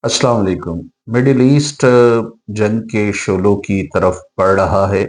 अस्सलाम वालेकुम। Middle east जंग के शोलों की तरफ बढ़ रहा है।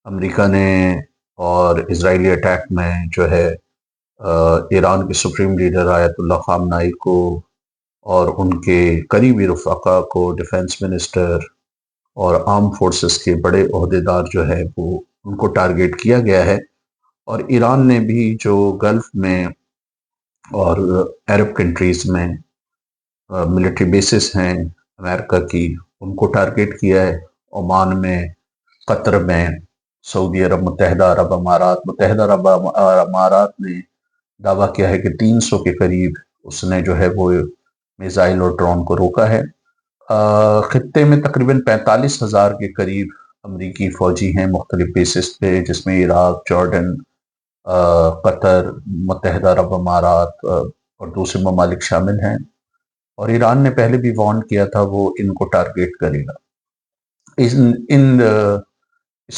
अमेरिका ने और इजरायली अटैक में जो है ईरान के सुप्रीम लीडर आयतुल्लाह खामनाई को और उनके करीबी रफ़ाक़ा को डिफेंस मिनिस्टर और आर्म फोर्सेस के बड़े ओहदेदार जो है वो उनको टारगेट किया गया है। और ईरान ने भी जो गल्फ़ में और अरब कंट्रीज़ में मिलिट्री बेसिस हैं अमेरिका की, उनको टारगेट किया है। ओमान में, कतर में, सऊदी अरब, मुत्तहदा अरब अमारात ने दावा किया है कि 300 के करीब उसने जो है वो मिसाइल और ड्रोन को रोका है। खित्ते में तकरीबन 45,000 के करीब अमरीकी फ़ौजी हैं मुख्तलिफ बेसिस पे, जिसमें इराक, जॉर्डन, कतर, मुत्तहदा अरब अमारात और दूसरे ममालिक शामिल हैं। और ईरान ने पहले भी वार्न किया था वो इनको टारगेट करेगा। इस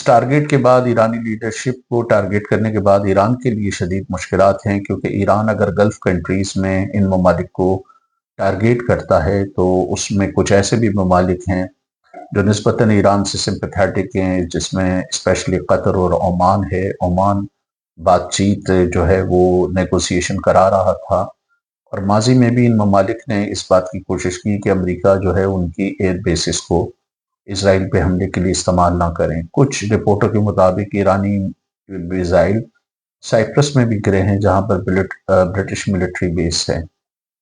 टारगेट के बाद, ईरानी लीडरशिप को टारगेट करने के बाद ईरान के लिए शदीद मुश्किलात हैं, क्योंकि ईरान अगर गल्फ़ कंट्रीज़ में इन ममालिक को टारगेट करता है तो उसमें कुछ ऐसे भी ममालिक हैं जो निस्बतन ईरान से सिंपैथेटिक हैं, जिसमें स्पेशली कतर और ओमान है। ओमान बातचीत जो है वो नेगोशिएशन करा रहा था, और माजी में भी इन ममालिक ने इस बात की कोशिश की कि अमेरिका जो है उनकी एयर बेसिस को इसराइल पे हमले के लिए इस्तेमाल ना करें। कुछ रिपोर्टों के मुताबिक ईरानी मिसाइल साइप्रस में भी गिरे हैं, जहां पर ब्रिटिश मिलिट्री बेस है।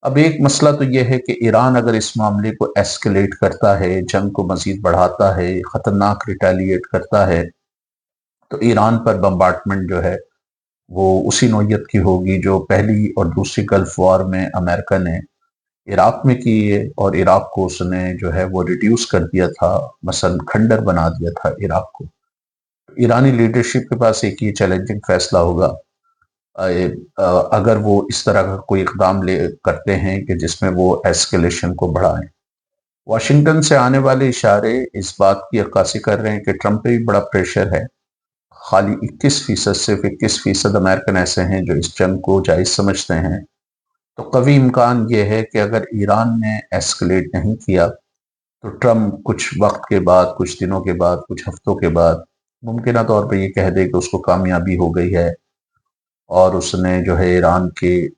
अब एक मसला तो यह है कि ईरान अगर इस मामले को एस्केलेट करता है, जंग को मजीद बढ़ाता है, खतरनाक रिटेलिएट करता है, तो ईरान पर बम्बार्टमेंट जो है वो उसी नौयत की होगी जो पहली और दूसरी गल्फ वॉर में अमेरिका ने इराक में की है। और इराक को उसने जो है वो रिड्यूस कर दिया था, मसलन खंडर बना दिया था इराक को। ईरानी लीडरशिप के पास एक ये चैलेंजिंग फैसला होगा, अगर वो इस तरह का कोई इकदाम ले करते हैं कि जिसमें वो एस्केलेशन को बढ़ाएं। वाशिंगटन से आने वाले इशारे इस बात की अक्कासी कर रहे हैं कि ट्रंप पे भी बड़ा प्रेशर है। खाली 21%, सिर्फ 21% अमेरिकन ऐसे हैं जो इस जंग को जायज समझते हैं। तो कभी इम्कान ये है कि अगर ईरान ने एस्केलेट नहीं किया तो ट्रम्प कुछ वक्त के बाद, कुछ दिनों के बाद, कुछ हफ्तों के बाद मुमकिन तौर पर ये कह दे कि उसको कामयाबी हो गई है और उसने जो है ईरान के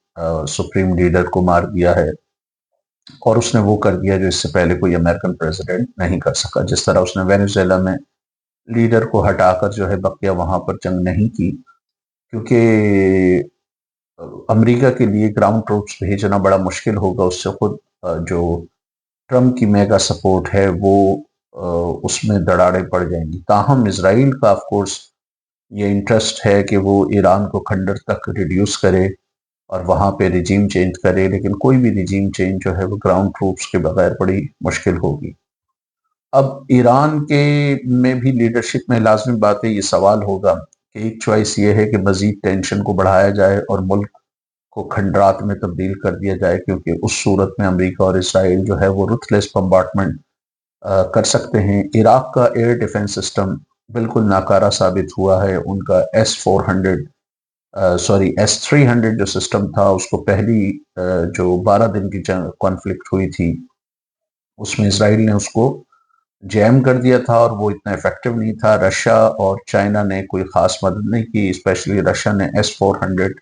सुप्रीम लीडर को मार दिया है, और उसने वो कर दिया जो इससे पहले कोई अमेरिकन प्रेसिडेंट नहीं कर सका। जिस तरह उसने वेनेजुएला में लीडर को हटाकर जो है बकिया वहां पर जंग नहीं की, क्योंकि अमेरिका के लिए ग्राउंड ट्रूप्स भेजना बड़ा मुश्किल होगा। उससे खुद जो ट्रम्प की मेगा सपोर्ट है वो अ, उसमें दरारें पड़ जाएंगी। ताहम इसराइल का ऑफ कोर्स ये इंटरेस्ट है कि वो ईरान को खंडर तक रिड्यूस करे और वहाँ पे रिजीम चेंज करे, लेकिन कोई भी रिजीम चेंज जो है वो ग्राउंड ट्रूप्स के बगैर बड़ी मुश्किल होगी। अब ईरान के में भी लीडरशिप में लाजमी बात है, ये सवाल होगा कि एक चॉइस ये है कि मजीद टेंशन को बढ़ाया जाए और मुल्क को खंडरात में तब्दील कर दिया जाए, क्योंकि उस सूरत में अमेरिका और इसराइल जो है वो रुथलेस बम्बार्टमेंट कर सकते हैं। इराक का एयर डिफेंस सिस्टम बिल्कुल नाकारा साबित हुआ है। उनका S-400 S-300 जो सिस्टम था, उसको पहली जो 12 दिन की कॉन्फ्लिक्ट हुई थी उसमें इसराइल ने उसको जैम कर दिया था और वो इतना इफेक्टिव नहीं था। रशिया और चाइना ने कोई खास मदद नहीं की, स्पेशली रशिया ने S-400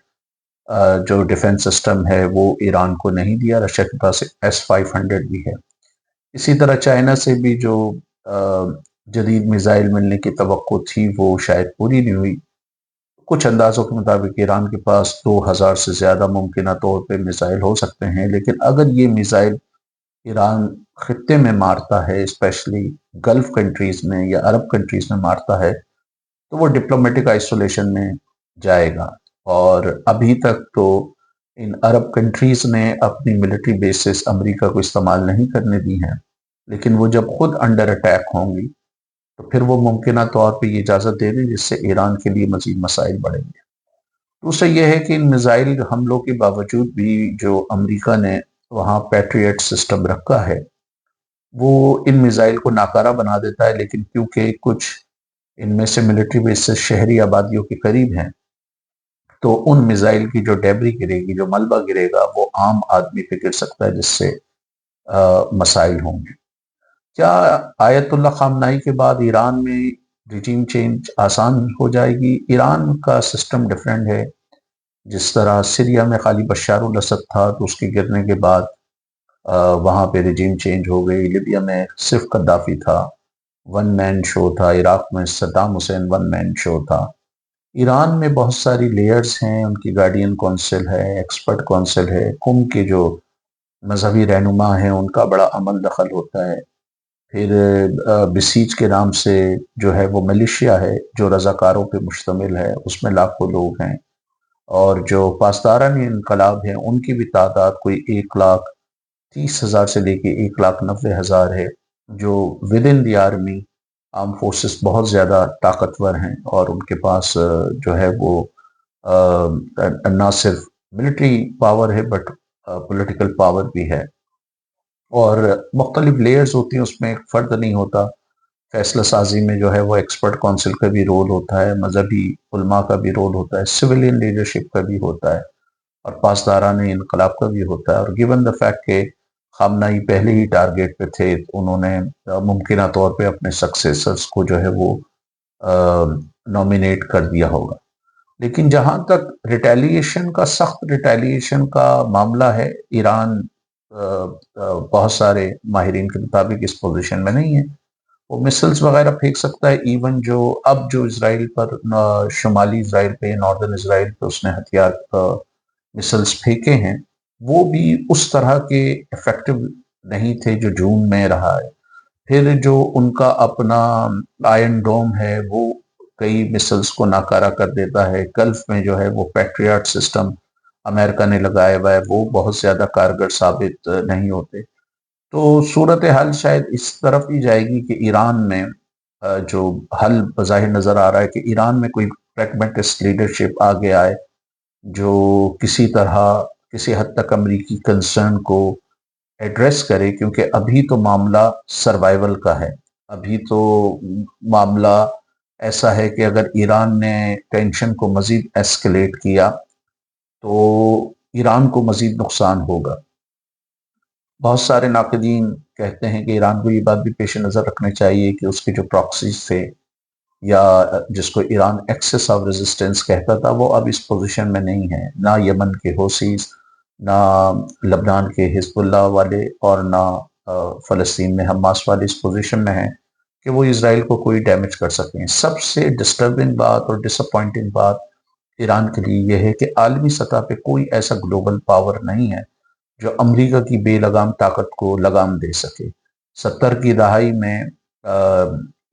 जो डिफेंस सिस्टम है वो ईरान को नहीं दिया। रशिया के पास S-500 भी है। इसी तरह चाइना से भी जो जदीद मिसाइल मिलने की तवक्को थी वो शायद पूरी नहीं हुई। कुछ अंदाजों के मुताबिक ईरान के पास 2000 से ज़्यादा मुमकिन तौर पे मिसाइल हो सकते हैं, लेकिन अगर ये मिसाइल ईरान खित्ते में मारता है, स्पेशली गल्फ कंट्रीज में या अरब कंट्रीज में मारता है, तो वो डिप्लोमेटिक आइसोलेशन में जाएगा। और अभी तक तो इन अरब कंट्रीज ने अपनी मिलिट्री बेसिस अमेरिका को इस्तेमाल नहीं करने दी हैं, लेकिन वो जब खुद अंडर अटैक होंगी तो फिर वो मुमकिन तौर पर ये इजाज़त दे दें, जिससे ईरान के लिए मजीद मसाइल बढ़ेंगे। दूसरा यह है कि इन मिसाइल हमलों के बावजूद भी जो अमेरिका ने वहाँ पैट्रियट सिस्टम रखा है, वो इन मिसाइल को नाकारा बना देता है। लेकिन क्योंकि कुछ इनमें से मिलिट्री बेसिस शहरी आबादियों के करीब हैं, तो उन मिसाइल की जो डेबरी गिरेगी, जो मलबा गिरेगा, वो आम आदमी पे गिर सकता है, जिससे مسائل ہوں گے۔ کیا آیت اللہ خامنائی کے بعد ایران میں ریجیم چینج آسان ہو جائے گی؟ ایران کا سسٹم ڈیفرنٹ ہے۔ جس طرح سیریا میں خالی بشار الاسد تھا تو اس کے گرنے کے بعد وہاں پہ ریجیم چینج ہو گئی، لیبیا میں صرف قدافی تھا، ون مین شو تھا، عراق میں صدام حسین ون مین شو تھا۔ ایران میں بہت ساری لیئرز ہیں، ان کی گارڈین کونسل ہے، ایکسپرٹ کونسل ہے، قم کے جو مذہبی رہنما ہیں ان کا بڑا عمل دخل ہوتا ہے۔ پھر بسیج کے نام سے جو ہے وہ ملیشیا ہے جو رضاکاروں پہ مشتمل ہے، اس میں لاکھوں لوگ ہیں، اور جو پاسداران انقلاب ہیں ان کی بھی تعداد کوئی 1,30,000 سے لے کے 1,90,000 ہے، جو with in the army arm forces بہت زیادہ طاقتور ہیں، اور ان کے پاس جو ہے وہ نہ صرف ملٹری پاور ہے بٹ پولیٹیکل پاور بھی ہے، اور مختلف لیئرز ہوتی ہیں، اس میں ایک فرد نہیں ہوتا۔ فیصلہ سازی میں جو ہے وہ ایکسپرٹ کونسل کا بھی رول ہوتا ہے، مذہبی علماء کا بھی رول ہوتا ہے، سویلین لیڈرشپ کا بھی ہوتا ہے، اور پاسداران انقلاب کا بھی ہوتا ہے۔ اور گیون دا فیکٹ کہ خامنائی پہلے ہی ٹارگیٹ پہ تھے، انہوں نے ممکنہ طور پہ اپنے سکسیسرز کو جو ہے وہ نومینیٹ کر دیا ہوگا۔ لیکن جہاں تک ریٹیلیشن کا، سخت ریٹیلیشن کا معاملہ ہے، ایران بہت سارے ماہرین کے مطابق اس پوزیشن میں نہیں ہے۔ وہ مسلز وغیرہ پھینک سکتا ہے، ایون جو اسرائیل پر، شمالی اسرائیل پہ، ناردرن اسرائیل پہ اس نے ہتھیار مسلز پھینکے ہیں، وہ بھی اس طرح کے افیکٹو نہیں تھے جو جون میں رہا ہے۔ پھر جو ان کا اپنا آئرن ڈوم ہے وہ کئی مسلز کو ناکارہ کر دیتا ہے۔ گلف میں جو ہے وہ پیٹریاٹ سسٹم امریکہ نے لگایا ہوا ہے، وہ بہت زیادہ کارگر ثابت نہیں ہوتے۔ تو صورتحال شاید اس طرف ہی جائے گی کہ ایران میں جو حل بظاہر نظر آ رہا ہے کہ ایران میں کوئی پریگمیٹسٹ لیڈرشپ آگے آئے جو کسی طرح، کسی حد تک امریکی کنسرن کو ایڈریس کرے، کیونکہ ابھی تو معاملہ سروائیول کا ہے۔ ابھی تو معاملہ ایسا ہے کہ اگر ایران نے ٹینشن کو مزید ایسکلیٹ کیا تو ایران کو مزید نقصان ہوگا۔ بہت سارے ناقدین کہتے ہیں کہ ایران کو یہ بات بھی پیش نظر رکھنا چاہیے کہ اس کے جو پراکسیز تھے، یا جس کو ایران ایکسس آف ریزسٹنس کہتا تھا، وہ اب اس پوزیشن میں نہیں ہے، نہ یمن کے حوثیز، نہ لبنان کے حزب اللہ والے، اور نہ فلسطین میں حماس والے اس پوزیشن میں ہیں کہ وہ اسرائیل کو کوئی ڈیمیج کر سکیں۔ سب سے ڈسٹربنگ بات اور ڈس اپوائنٹنگ بات ایران کے لیے یہ ہے کہ عالمی سطح پہ کوئی ایسا گلوبل پاور نہیں ہے جو امریکہ کی بے لگام طاقت کو لگام دے سکے۔ 70 کی دہائی میں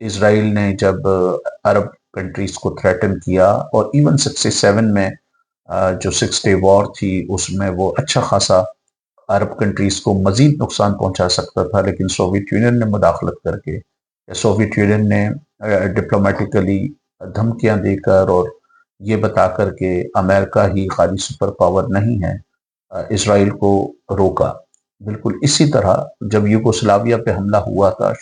اسرائیل نے جب عرب کنٹریز کو تھریٹن کیا، اور ایون 67 میں جو 6 ڈے وار تھی اس میں وہ اچھا خاصا عرب کنٹریز کو مزید نقصان پہنچا سکتا تھا، لیکن سوویت یونین نے مداخلت کر کے، یا سوویت یونین نے ڈپلومیٹیکلی دھمکیاں دے کر اور یہ بتا کر کہ امریکہ ہی خالی سپر پاور نہیں ہے، اسرائیل کو روکا۔ بالکل اسی طرح جب یوگوسلاویہ پہ حملہ ہوا تھا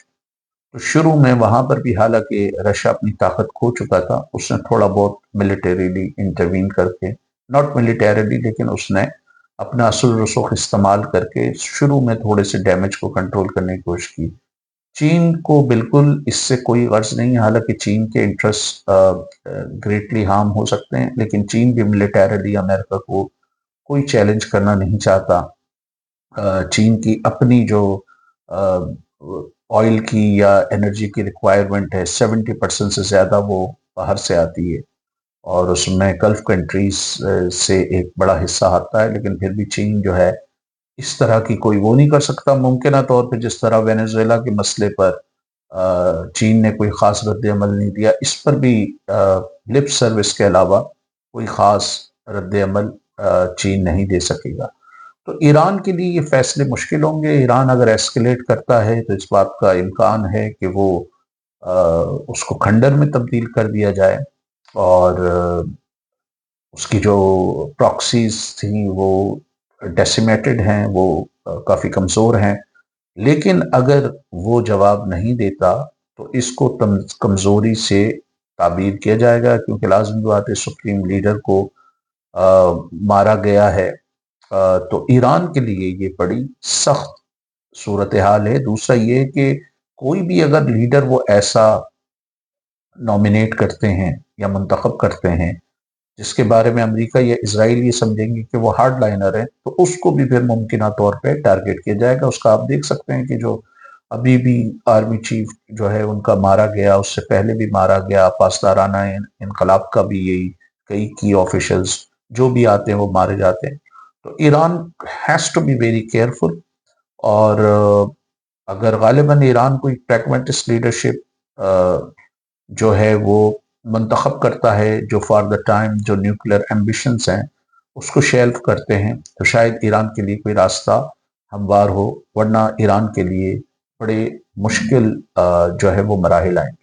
تو شروع میں وہاں پر بھی، حالانکہ رشیا اپنی طاقت کھو چکا تھا، اس نے تھوڑا بہت ملیٹریلی انٹروین کر کے، ناٹ ملیٹریلی لیکن اس نے اپنا اثر و رسوخ استعمال کر کے شروع میں تھوڑے سے ڈیمیج کو کنٹرول کرنے کی کوشش کی۔ چین کو بالکل اس سے کوئی غرض نہیں ہے، حالانکہ چین کے انٹرسٹ گریٹلی ہارم ہو سکتے ہیں، لیکن چین بھی ملیٹریلی امریکہ کو کوئی چیلنج کرنا نہیں چاہتا۔ چین کی اپنی جو آئل کی یا انرجی کی ریکوائرمنٹ ہے، 70% سے زیادہ وہ باہر سے آتی ہے، اور اس میں گلف کنٹریز سے ایک بڑا حصہ آتا ہے، لیکن پھر بھی چین جو ہے اس طرح کی کوئی وہ نہیں کر سکتا۔ ممکنہ طور پہ جس طرح وینیزویلا کے مسئلے پر چین نے کوئی خاص رد عمل نہیں دیا، اس پر بھی لپ سروس کے علاوہ کوئی خاص رد عمل چین نہیں دے سکے گا۔ تو ایران کے لیے یہ فیصلے مشکل ہوں گے۔ ایران اگر ایسکلیٹ کرتا ہے تو اس بات کا امکان ہے کہ وہ اس کو کھنڈر میں تبدیل کر دیا جائے، اور اس کی جو پراکسیز تھیں وہ ڈیسیمیٹڈ ہیں، وہ کافی کمزور ہیں، لیکن اگر وہ جواب نہیں دیتا تو اس کو کمزوری سے تعبیر کیا جائے گا، کیونکہ لازمی بات ہے سپریم لیڈر کو مارا گیا ہے، تو ایران کے لیے یہ بڑی سخت सूरत-ए-हाल है। दूसरा ये कि कोई भी अगर लीडर वो ऐसा नॉमिनेट करते हैं या मुंतखब करते हैं जिसके बारे में अमेरिका या इजराइल ये समझेंगे कि वो हार्ड लाइनर है, तो उसको भी फिर मुमकिन तौर पे टारगेट किया जाएगा। उसका आप देख सकते हैं कि जो अभी भी आर्मी चीफ जो है उनका मारा गया, उससे पहले भी मारा गया, पासदाराना इनकलाब का भी यही, कई की ऑफिशियल्स जो भी आते हैं वो मारे जाते हैं। तो Iran has to be very careful. और अगर गालिबन ईरान कोई प्रैग्मेटिस्ट लीडरशिप जो है वो मंतखब करता है, जो फॉर द टाइम जो न्यूक्लियर एम्बिशंस हैं उसको शेल्फ करते हैं, तो शायद ईरान के लिए कोई रास्ता हमवार हो, वरना ईरान के लिए बड़े मुश्किल जो है वो मराहिल आएंगे।